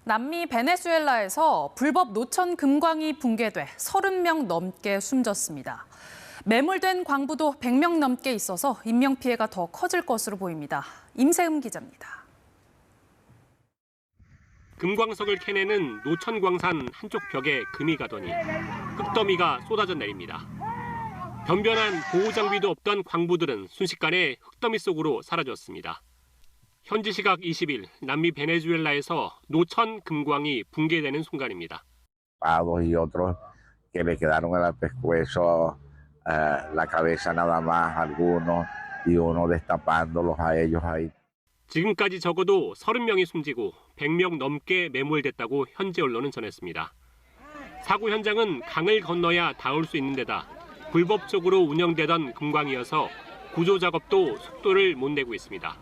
남미 베네수엘라에서 불법 노천 금광이 붕괴돼 30명 넘게 숨졌습니다. 매몰된 광부도 100명 넘게 있어서 인명피해가 더 커질 것으로 보입니다. 임세음 기자입니다. 금광석을 캐내는 노천광산 한쪽 벽에 금이 가더니 흙더미가 쏟아져 내립니다. 변변한 보호장비도 없던 광부들은 순식간에 흙더미 속으로 사라졌습니다. 현지 시각 20일 남미 베네수엘라에서 노천 금광이 붕괴되는 순간입니다. Y otros que le quedaron el pescuezo, la cabeza nada más, algunos, y uno destapándolos a ellos ahí. 지금까지 적어도 30명이 숨지고 100명 넘게 매몰됐다고 현지 언론은 전했습니다. 사고 현장은 강을 건너야 닿을 수 있는 데다 불법적으로 운영되던 금광이어서 구조 작업도 속도를 못 내고 있습니다.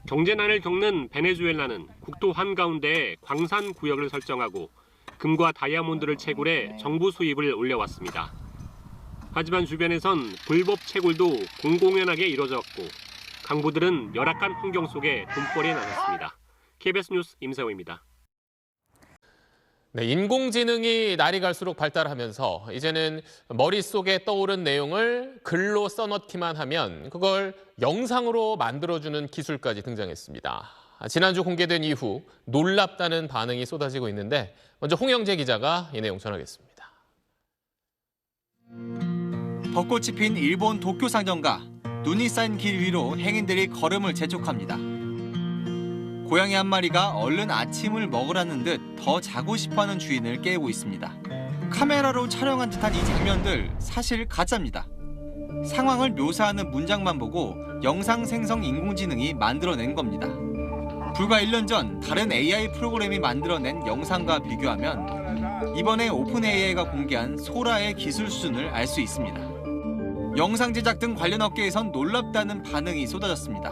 경제난을 겪는 베네수엘라는 국토 한가운데에 광산 구역을 설정하고 금과 다이아몬드를 채굴해 정부 수입을 올려왔습니다. 하지만 주변에선 불법 채굴도 공공연하게 이뤄졌고 강부들은 열악한 환경 속에 돈벌이에 나섰습니다. KBS 뉴스 임세호입니다. 네, 인공지능이 날이 갈수록 발달하면서 이제는 머릿속에 떠오른 내용을 글로 써넣기만 하면 그걸 영상으로 만들어주는 기술까지 등장했습니다. 지난주 공개된 이후 놀랍다는 반응이 쏟아지고 있는데 먼저 홍영재 기자가 이 내용 전하겠습니다. 벚꽃이 핀 일본 도쿄 상점가. 눈이 쌓인 길 위로 행인들이 걸음을 재촉합니다. 고양이 한 마리가 얼른 아침을 먹으라는 듯 더 자고 싶어하는 주인을 깨우고 있습니다. 카메라로 촬영한 듯한 이 장면들 사실 가짜입니다. 상황을 묘사하는 문장만 보고 영상 생성 인공지능이 만들어낸 겁니다. 불과 1년 전 다른 AI 프로그램이 만들어낸 영상과 비교하면 이번에 오픈 AI가 공개한 소라의 기술 수준을 알 수 있습니다. 영상 제작 등 관련 업계에선 놀랍다는 반응이 쏟아졌습니다.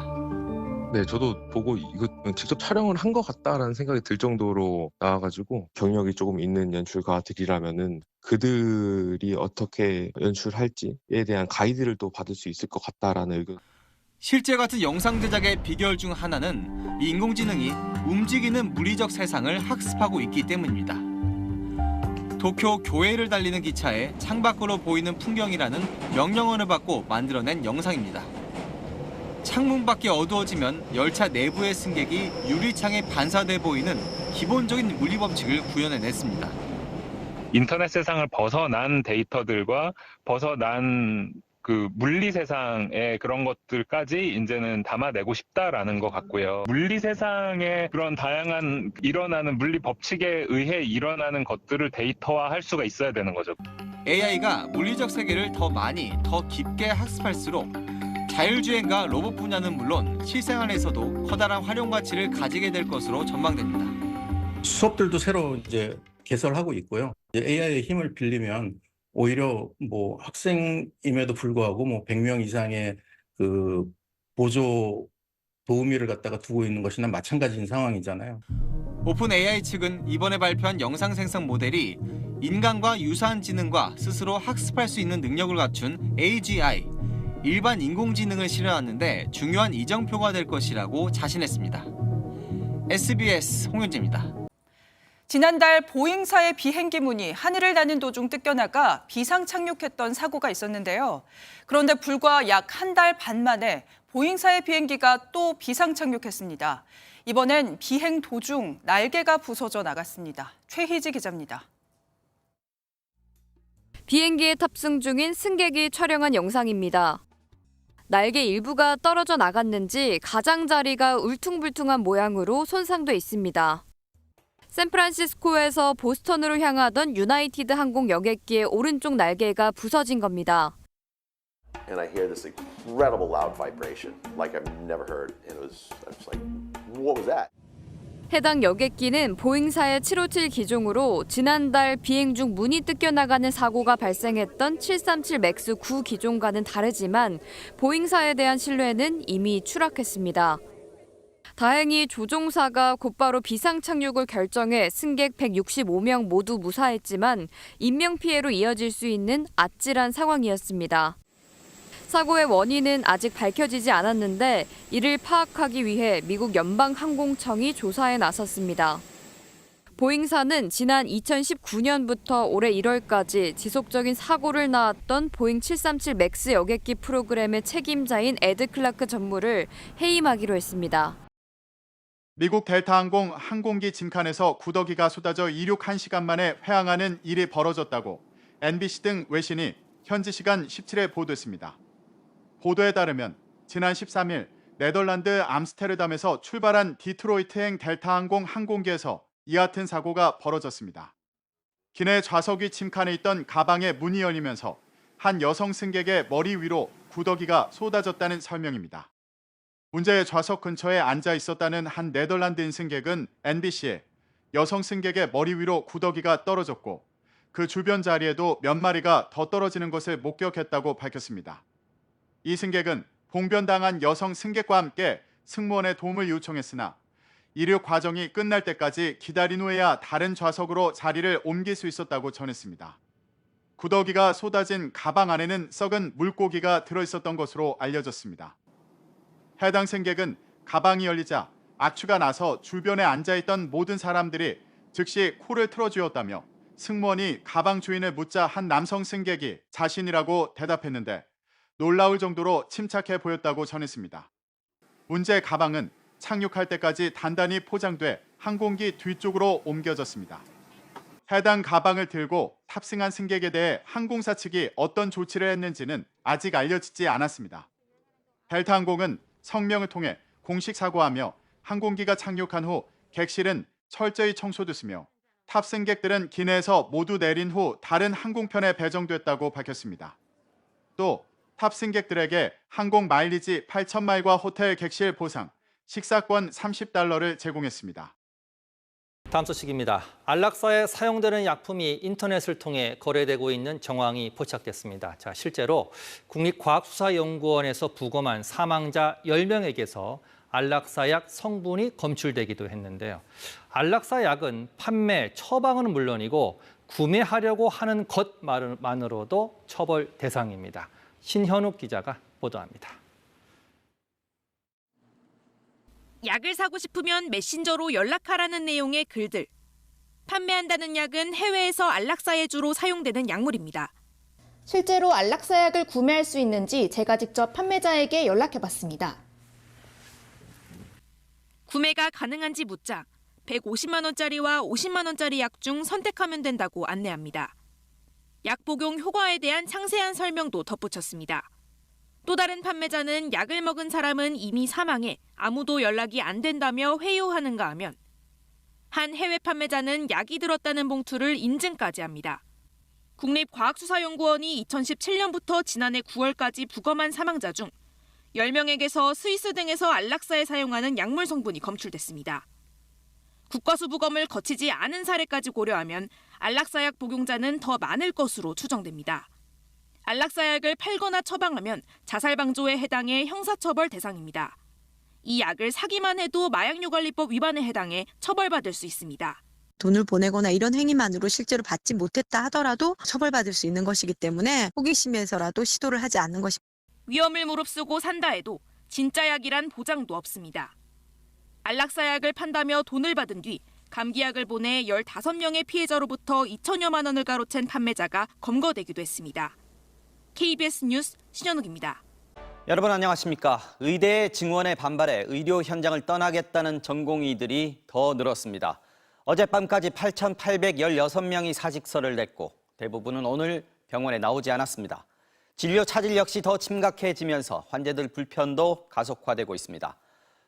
네, 저도 보고 이거 직접 촬영을 한 것 같다라는 생각이 들 정도로 나와가지고 경력이 조금 있는 연출가들이라면은 그들이 어떻게 연출할지에 대한 가이드를 또 받을 수 있을 것 같다라는 의견. 실제 같은 영상 제작의 비결 중 하나는 이 인공지능이 움직이는 물리적 세상을 학습하고 있기 때문입니다. 도쿄 교외를 달리는 기차에 창밖으로 보이는 풍경이라는 명령어를 받고 만들어낸 영상입니다. 창문 밖이 어두워지면 열차 내부의 승객이 유리창에 반사돼 보이는 기본적인 물리 법칙을 구현해냈습니다. 인터넷 세상을 벗어난 데이터들과 벗어난 그 물리 세상의 그런 것들까지 이제는 담아내고 싶다라는 것 같고요. 물리 세상의 그런 다양한 일어나는 물리 법칙에 의해 일어나는 것들을 데이터화할 수가 있어야 되는 거죠. AI가 물리적 세계를 더 많이, 더 깊게 학습할수록 자율주행과 로봇 분야는 물론 실생활에서도 커다란 활용 가치를 가지게 될 것으로 전망됩니다. 수업들도 새로 이제 개설하고 있고요. AI의 힘을 빌리면 오히려 뭐 학생임에도 불구하고 뭐 100명 이상의 그 보조 도우미를 갖다가 두고 있는 것이나 마찬가지인 상황이잖아요. 오픈 AI 측은 이번에 발표한 영상 생성 모델이 인간과 유사한 지능과 스스로 학습할 수 있는 능력을 갖춘 AGI, 일반 인공지능을 실현하는데 중요한 이정표가 될 것이라고 자신했습니다. SBS 홍윤재입니다. 지난달 보잉사의 비행기 문이 하늘을 나는 도중 뜯겨나가 비상 착륙했던 사고가 있었는데요. 그런데 불과 약 한 달 반 만에 보잉사의 비행기가 또 비상 착륙했습니다. 이번엔 비행 도중 날개가 부서져 나갔습니다. 최희지 기자입니다. 비행기에 탑승 중인 승객이 촬영한 영상입니다. 날개 일부가 떨어져 나갔는지 가장자리가 울퉁불퉁한 모양으로 손상돼 있습니다. 샌프란시스코에서 보스턴으로 향하던 유나이티드 항공 여객기의 오른쪽 날개가 부서진 겁니다. And I hear this incredible loud vibration like I've never heard. And I was like, what was that? 해당 여객기는 보잉사의 757 기종으로 지난달 비행 중 문이 뜯겨나가는 사고가 발생했던 737 맥스 9 기종과는 다르지만 보잉사에 대한 신뢰는 이미 추락했습니다. 다행히 조종사가 곧바로 비상 착륙을 결정해 승객 165명 모두 무사했지만 인명피해로 이어질 수 있는 아찔한 상황이었습니다. 사고의 원인은 아직 밝혀지지 않았는데 이를 파악하기 위해 미국 연방항공청이 조사에 나섰습니다. 보잉사는 지난 2019년부터 올해 1월까지 지속적인 사고를 낳았던 보잉 737 맥스 여객기 프로그램의 책임자인 에드 클라크 전무를 해임하기로 했습니다. 미국 델타항공 항공기 짐칸에서 구더기가 쏟아져 이륙 1시간 만에 회항하는 일이 벌어졌다고 NBC 등 외신이 현지 시간 17일 보도했습니다. 보도에 따르면 지난 13일 네덜란드 암스테르담에서 출발한 디트로이트행 델타항공 항공기에서 이와 같은 사고가 벌어졌습니다. 기내 좌석 위 침칸에 있던 가방의 문이 열리면서 한 여성 승객의 머리 위로 구더기가 쏟아졌다는 설명입니다. 문제의 좌석 근처에 앉아 있었다는 한 네덜란드인 승객은 NBC에 여성 승객의 머리 위로 구더기가 떨어졌고 그 주변 자리에도 몇 마리가 더 떨어지는 것을 목격했다고 밝혔습니다. 이 승객은 봉변당한 여성 승객과 함께 승무원의 도움을 요청했으나 이륙 과정이 끝날 때까지 기다린 후에야 다른 좌석으로 자리를 옮길 수 있었다고 전했습니다. 구더기가 쏟아진 가방 안에는 썩은 물고기가 들어있었던 것으로 알려졌습니다. 해당 승객은 가방이 열리자 악취가 나서 주변에 앉아있던 모든 사람들이 즉시 코를 틀어주었다며 승무원이 가방 주인을 묻자 한 남성 승객이 자신이라고 대답했는데 놀라울 정도로 침착해 보였다고 전했습니다. 문제 가방은 착륙할 때까지 단단히 포장돼 항공기 뒤쪽으로 옮겨졌습니다. 해당 가방을 들고 탑승한 승객에 대해 항공사 측이 어떤 조치를 했는지는 아직 알려지지 않았습니다. 델타항공은 성명을 통해 공식 사과하며 항공기가 착륙한 후 객실은 철저히 청소됐으며 탑승객들은 기내에서 모두 내린 후 다른 항공편에 배정됐다고 밝혔습니다. 또 탑승객들에게 항공 마일리지 8,000마일과 호텔 객실 보상, 식사권 $30를 제공했습니다. 다음 소식입니다. 안락사에 사용되는 약품이 인터넷을 통해 거래되고 있는 정황이 포착됐습니다. 실제로 국립과학수사연구원에서 부검한 사망자 10명에게서 안락사약 성분이 검출되기도 했는데요. 안락사약은 판매, 처방은 물론이고 구매하려고 하는 것만으로도 처벌 대상입니다. 신현욱 기자가 보도합니다. 약을 사고 싶으면 메신저로 연락하라는 내용의 글들. 판매한다는 약은 해외에서 안락사의 주로 사용되는 약물입니다. 실제로 안락사약을 구매할 수 있는지 제가 직접 판매자에게 연락해봤습니다. 구매가 가능한지 묻자 150만 원짜리와 50만 원짜리 약 중 선택하면 된다고 안내합니다. 약 복용 효과에 대한 상세한 설명도 덧붙였습니다. 또 다른 판매자는 약을 먹은 사람은 이미 사망해 아무도 연락이 안 된다며 회유하는가 하면 한 해외 판매자는 약이 들었다는 봉투를 인증까지 합니다. 국립과학수사연구원이 2017년부터 지난해 9월까지 부검한 사망자 중 10명에게서 스위스 등에서 안락사에 사용하는 약물 성분이 검출됐습니다. 국과수 부검을 거치지 않은 사례까지 고려하면 안락사약 복용자는 더 많을 것으로 추정됩니다. 안락사약을 팔거나 처방하면 자살방조에 해당해 형사처벌 대상입니다. 이 약을 사기만 해도 마약유관리법 위반에 해당해 처벌받을 수 있습니다. 돈을 보내거나 이런 행위만으로 실제로 받지 못했다 하더라도 처벌받을 수 있는 것이기 때문에 호기심에서라도 시도를 하지 않는 것입니다. 위험을 무릅쓰고 산다 해도 진짜 약이란 보장도 없습니다. 안락사약을 판다며 돈을 받은 뒤 감기약을 보내 15명의 피해자로부터 2천여만 원을 가로챈 판매자가 검거되기도 했습니다. KBS 뉴스 신현욱입니다. 여러분 안녕하십니까? 의대의 증원에 반발해 의료 현장을 떠나겠다는 전공의들이 더 늘었습니다. 어젯밤까지 8,816명이 사직서를 냈고 대부분은 오늘 병원에 나오지 않았습니다. 진료 차질 역시 더 심각해지면서 환자들 불편도 가속화되고 있습니다.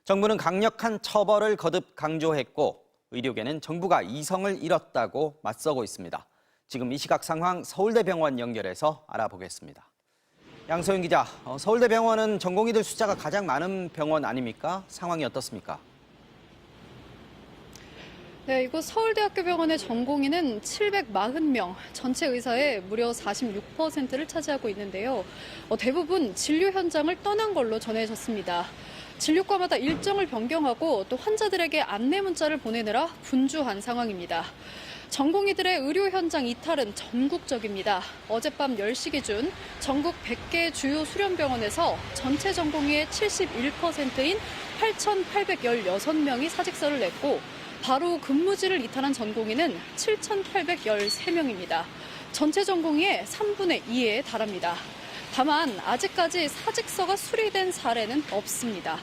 정부는 강력한 처벌을 거듭 강조했고 의료계는 정부가 이성을 잃었다고 맞서고 있습니다. 지금 이 시각 상황 서울대병원 연결해서 알아보겠습니다. 양소영 기자, 서울대병원은 전공의들 숫자가 가장 많은 병원 아닙니까? 상황이 어떻습니까? 네, 이곳 서울대학교 병원의 전공의는 740명, 전체 의사의 무려 46%를 차지하고 있는데요. 대부분 진료 현장을 떠난 걸로 전해졌습니다. 진료과마다 일정을 변경하고 또 환자들에게 안내 문자를 보내느라 분주한 상황입니다. 전공의들의 의료 현장 이탈은 전국적입니다. 어젯밤 10시 기준 전국 100개 주요 수련병원에서 전체 전공의의 71%인 8,816명이 사직서를 냈고 바로 근무지를 이탈한 전공의는 7,813명입니다. 전체 전공의의 3분의 2에 달합니다. 다만 아직까지 사직서가 수리된 사례는 없습니다.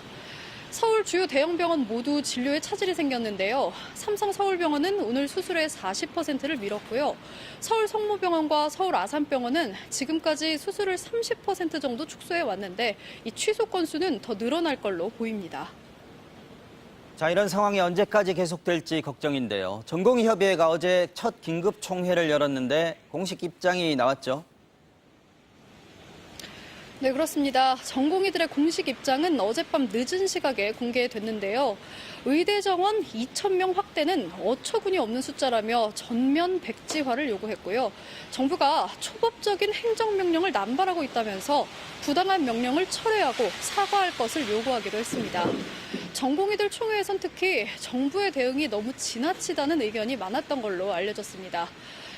서울 주요 대형 병원 모두 진료에 차질이 생겼는데요. 삼성 서울병원은 오늘 수술의 40%를 미뤘고요. 서울 성모병원과 서울 아산병원은 지금까지 수술을 30% 정도 축소해 왔는데 이 취소 건수는 더 늘어날 걸로 보입니다. 자, 이런 상황이 언제까지 계속될지 걱정인데요. 전공의협의회가 어제 첫 긴급 총회를 열었는데 공식 입장이 나왔죠. 네, 그렇습니다. 전공의들의 공식 입장은 어젯밤 늦은 시각에 공개됐는데요. 의대 정원 2,000명 확대는 어처구니 없는 숫자라며 전면 백지화를 요구했고요. 정부가 초법적인 행정명령을 남발하고 있다면서 부당한 명령을 철회하고 사과할 것을 요구하기도 했습니다. 전공의들 총회에선 특히 정부의 대응이 너무 지나치다는 의견이 많았던 걸로 알려졌습니다.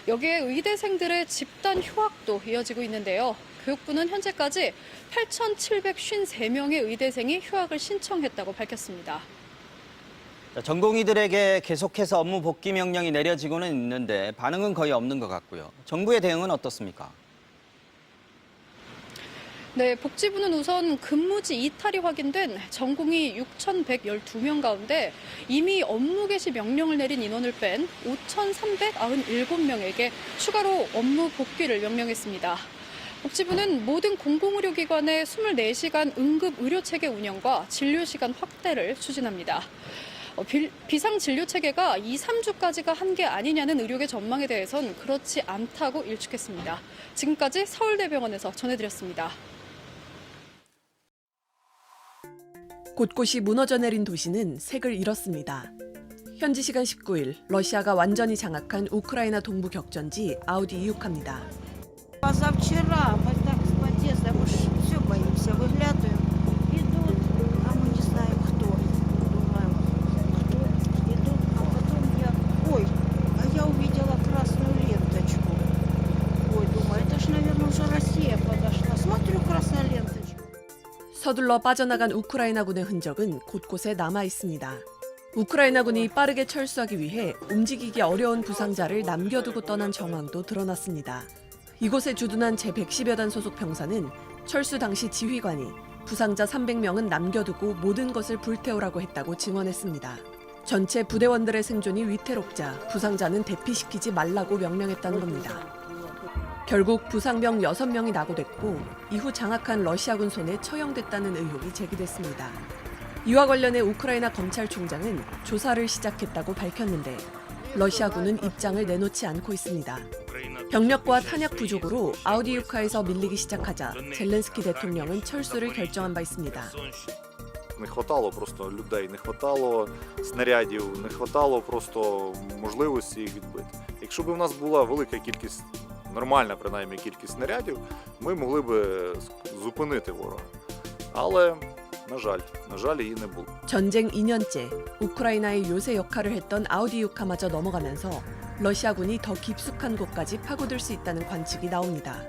여기에 의대생들의 집단 휴학도 이어지고 있는데요. 교육부는 현재까지 8,753명의 의대생이 휴학을 신청했다고 밝혔습니다. 전공의들에게 계속해서 업무 복귀 명령이 내려지고는 있는데 반응은 거의 없는 것 같고요. 정부의 대응은 어떻습니까? 네, 복지부는 우선 근무지 이탈이 확인된 전공의 6,112명 가운데 이미 업무 개시 명령을 내린 인원을 뺀 5,397명에게 추가로 업무 복귀를 명령했습니다. 복지부는 모든 공공의료기관의 24시간 응급의료체계 운영과 진료시간 확대를 추진합니다. 비상진료체계가 2, 3주까지가 한계 아니냐는 의료계 전망에 대해선 그렇지 않다고 일축했습니다. 지금까지 서울대병원에서 전해드렸습니다. 곳곳이 무너져 내린 도시는 색을 잃었습니다. 현지 시간 19일 러시아가 완전히 장악한 우크라이나 동부 격전지 아우디이우카입니다. Позавчера мы так с подъезда уж все боимся, выглядываем, идут, а мы не знаем кто. Думаем, кто идут, а потом я увидела красную ленточку. Ой, думаю, это ж, наверное, уже Россия подошла. Смотрю, красная ленточка. 서둘러 빠져나간 우크라이나군의 흔적은 곳곳에 남아 있습니다. 우크라이나군이 빠르게 철수하기 위해 움직이기 어려운 부상자를 남겨두고 떠난 정황도 드러났습니다. 이곳에 주둔한 제110여 단 소속 병사는 철수 당시 지휘관이 부상자 300명은 남겨두고 모든 것을 불태우라고 했다고 증언했습니다. 전체 부대원들의 생존이 위태롭자 부상자는 대피시키지 말라고 명령했다는 겁니다. 결국 부상병 6명이 낙오됐고 이후 장악한 러시아군 손에 처형됐다는 의혹이 제기됐습니다. 이와 관련해 우크라이나 검찰총장은 조사를 시작했다고 밝혔는데 러시아군은 입장을 내놓지 않고 있습니다. 병력과 탄약 부족으로 아우디이우카에서 밀리기 시작하자 젤렌스키 대통령은 철수를 결정한 바 있습니다. Не хватало просто людей, не хватало снарядів, не хватало просто можливості їх відбити. Якщо б у нас була велика кількість, нормальна принаймні кількість снарядів, ми могли б зупинити ворога. Але, на жаль, її не було. 전쟁 2년째 우크라이나의 요새 역할을 했던 아우디이우카마저 넘어가면서 러시아군이 더 깊숙한 곳까지 파고들 수 있다는 관측이 나옵니다.